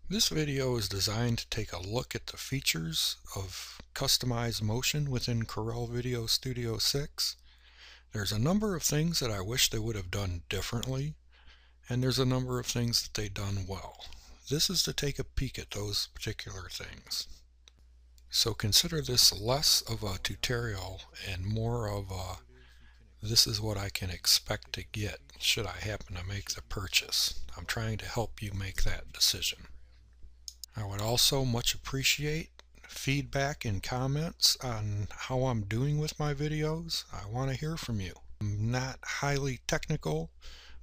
This video is designed to take a look at the features of customized motion within Corel VideoStudio 6. There's a number of things that I wish they would have done differently, and there's a number of things that they've done well. This is to take a peek at those particular things. So consider this less of a tutorial and more of a this is what I can expect to get should I happen to make the purchase. I'm trying to help you make that decision. I would also much appreciate feedback and comments on how I'm doing with my videos. I want to hear from you. I'm not highly technical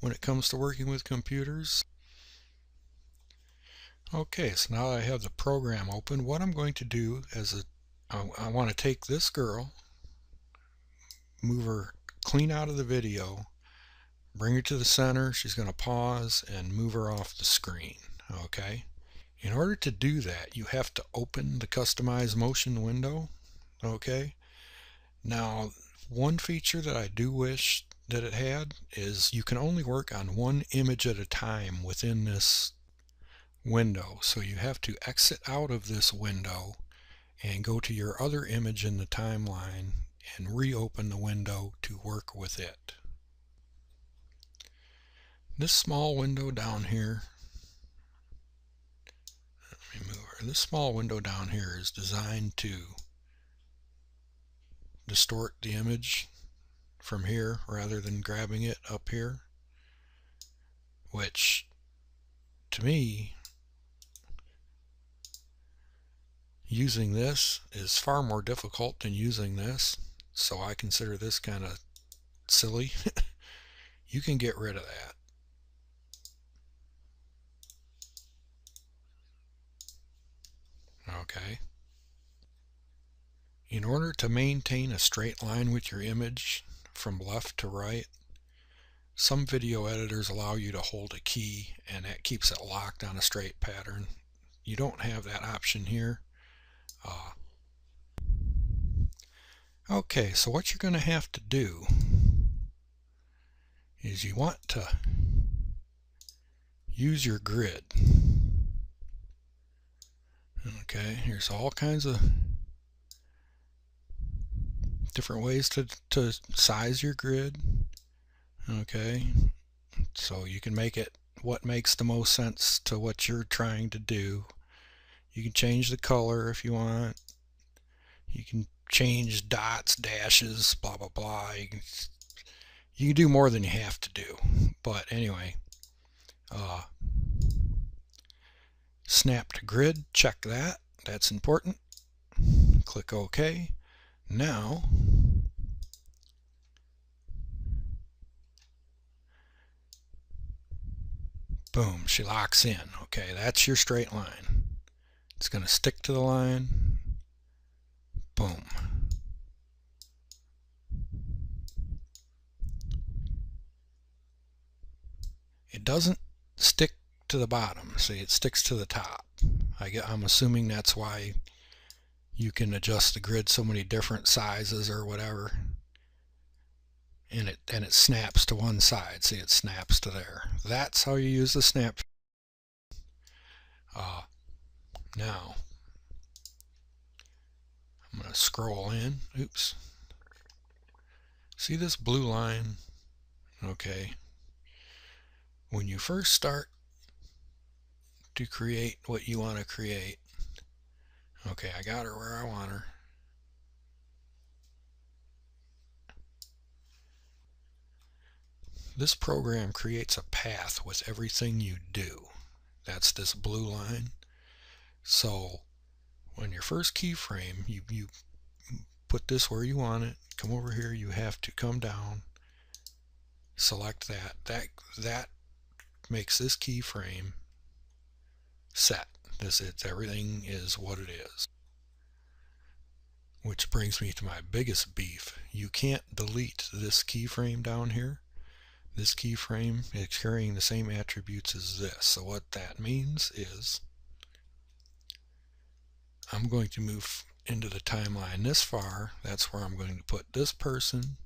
when it comes to working with computers. Okay, so now that I have the program open, what I'm going to do is I want to take this girl, move her clean out of the video, bring her to the center. She's going to pause and move her off the screen. Okay. In order to do that, you have to open the Customize Motion window. Okay. Now, one feature that I do wish that it had is you can only work on one image at a time within this window. So you have to exit out of this window and go to your other image in the timeline and reopen the window to work with it. This small window down here, this small window down here is designed to distort the image from here rather than grabbing it up here, which to me, using this is far more difficult than using this, so I consider this kind of silly. You can get rid of that. Okay. In order to maintain a straight line with your image from left to right, some video editors allow you to hold a key and that keeps it locked on a straight pattern. You don't have that option here. Okay, so what you're going to have to do is you want to use your grid. Okay, here's all kinds of different ways to size your grid. Okay, so you can make it what makes the most sense to what you're trying to do. You can change the color if you want. You can change dots, dashes, blah blah blah. You can do more than you have to do. But anyway, snap to grid, check that. That's important. Click OK. Now, boom, she locks in. Okay, that's your straight line. It's going to stick to the line. Boom. It doesn't stick to the bottom. See, it sticks to the top. I'm assuming that's why you can adjust the grid so many different sizes or whatever. And it snaps to one side. See, it snaps to there. That's how you use the snap. Now, I'm going to scroll in. Oops. See this blue line? Okay. When you first start to create what you want to create, okay, I got her where I want her. This program creates a path with everything you do. That's this blue line. So when your first keyframe, you put this where you want it, come over here, you have to come down, select that. That makes this keyframe set. Everything is what it is. Which brings me to my biggest beef. You can't delete this keyframe down here. This keyframe is carrying the same attributes as this. So what that means is I'm going to move into the timeline this far. That's where I'm going to put this person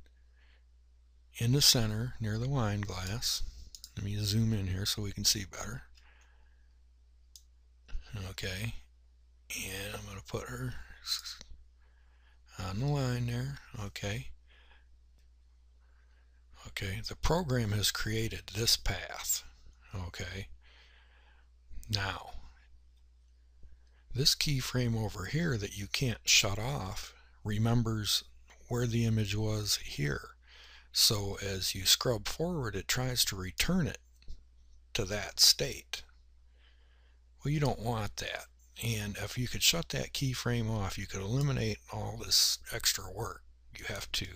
in the center near the wine glass. Let me zoom in here so we can see better. Okay, and I'm going to put her on the line there. Okay. Okay, the program has created this path. Okay, now this keyframe over here that you can't shut off remembers where the image was here. So as you scrub forward, it tries to return it to that state. Well, you don't want that. And if you could shut that keyframe off, you could eliminate all this extra work. You have to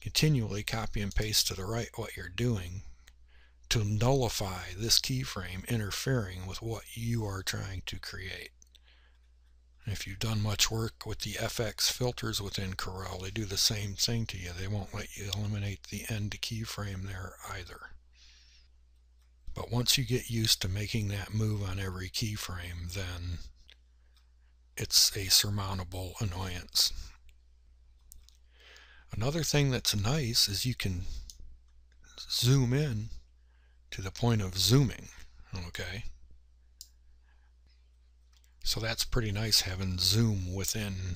continually copy and paste to the right what you're doing to nullify this keyframe interfering with what you are trying to create. If you've done much work with the FX filters within Corel, they do the same thing to you. They won't let you eliminate the end keyframe there either. But once you get used to making that move on every keyframe, then it's a surmountable annoyance. Another thing that's nice is you can zoom in to the point of zooming. Okay, so that's pretty nice, having zoom within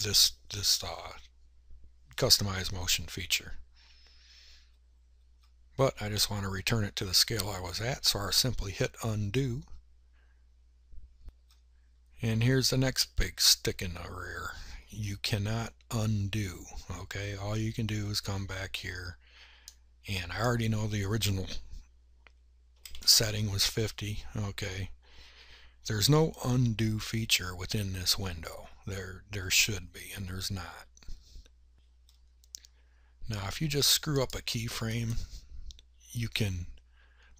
this customize motion feature. But I just want to return it to the scale I was at, so I'll simply hit undo. And here's the next big stick in the rear. You cannot undo. Okay, all you can do is come back here, and I already know the original setting was 50. Okay, there's no undo feature within this window. There should be, and there's not. Now if you just screw up a keyframe, you can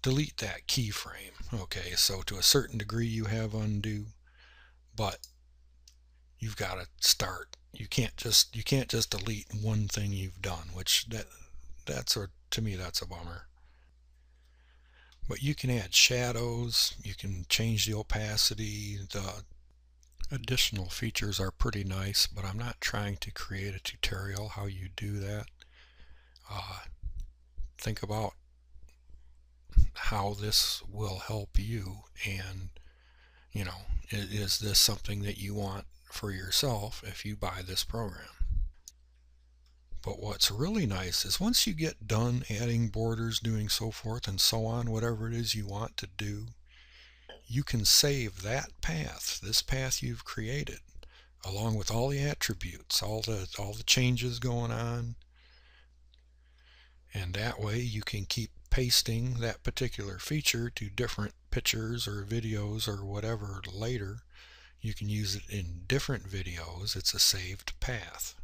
delete that keyframe. Okay, so to a certain degree you have undo, but you've got to start. You can't just delete one thing you've done, which to me that's a bummer. But you can add shadows, you can change the opacity. The additional features are pretty nice, but I'm not trying to create a tutorial how you do that. Think about how this will help you, and is this something that you want for yourself if you buy this program. But what's really nice is once you get done adding borders, doing so forth and so on, whatever it is you want to do, you can save that path, this path you've created, along with all the attributes, all the changes going on, and that way you can keep pasting that particular feature to different pictures or videos or whatever later. You can use it in different videos. It's a saved path.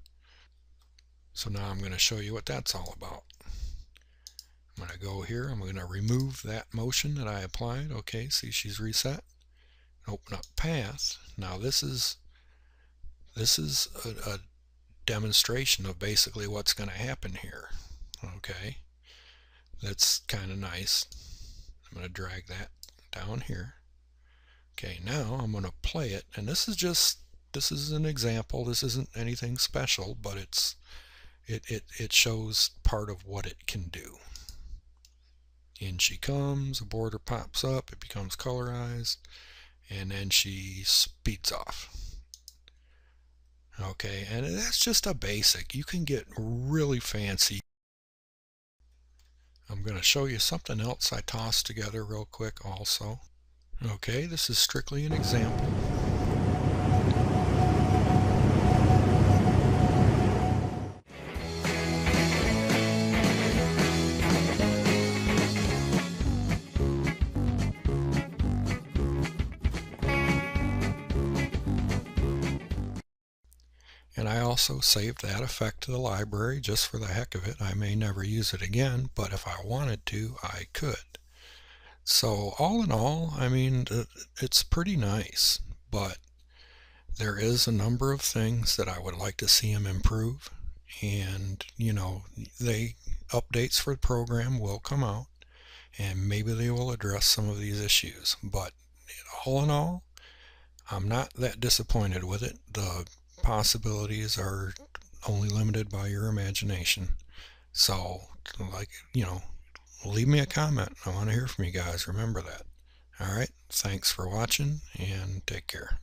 So now I'm going to show you what that's all about. I'm going to go here. I'm going to remove that motion that I applied. Okay, see, she's reset. Open up path. Now this is a demonstration of basically what's going to happen here. Okay, that's kind of nice. I'm going to drag that down here. Okay, now I'm going to play it, and this is an example. This isn't anything special, but it shows part of what it can do. In she comes, a border pops up, it becomes colorized, and then she speeds off. Okay, and that's just a basic. You can get really fancy. I'm going to show you something else I tossed together real quick also. Okay, this is strictly an example. And I also saved that effect to the library just for the heck of it. I may never use it again, but if I wanted to, I could. So all in all, I mean, it's pretty nice, but there is a number of things that I would like to see them improve. And, updates for the program will come out, and maybe they will address some of these issues. But all in all, I'm not that disappointed with it. The possibilities are only limited by your imagination. So, leave me a comment. I want to hear from you guys. Remember that. Alright, thanks for watching and take care.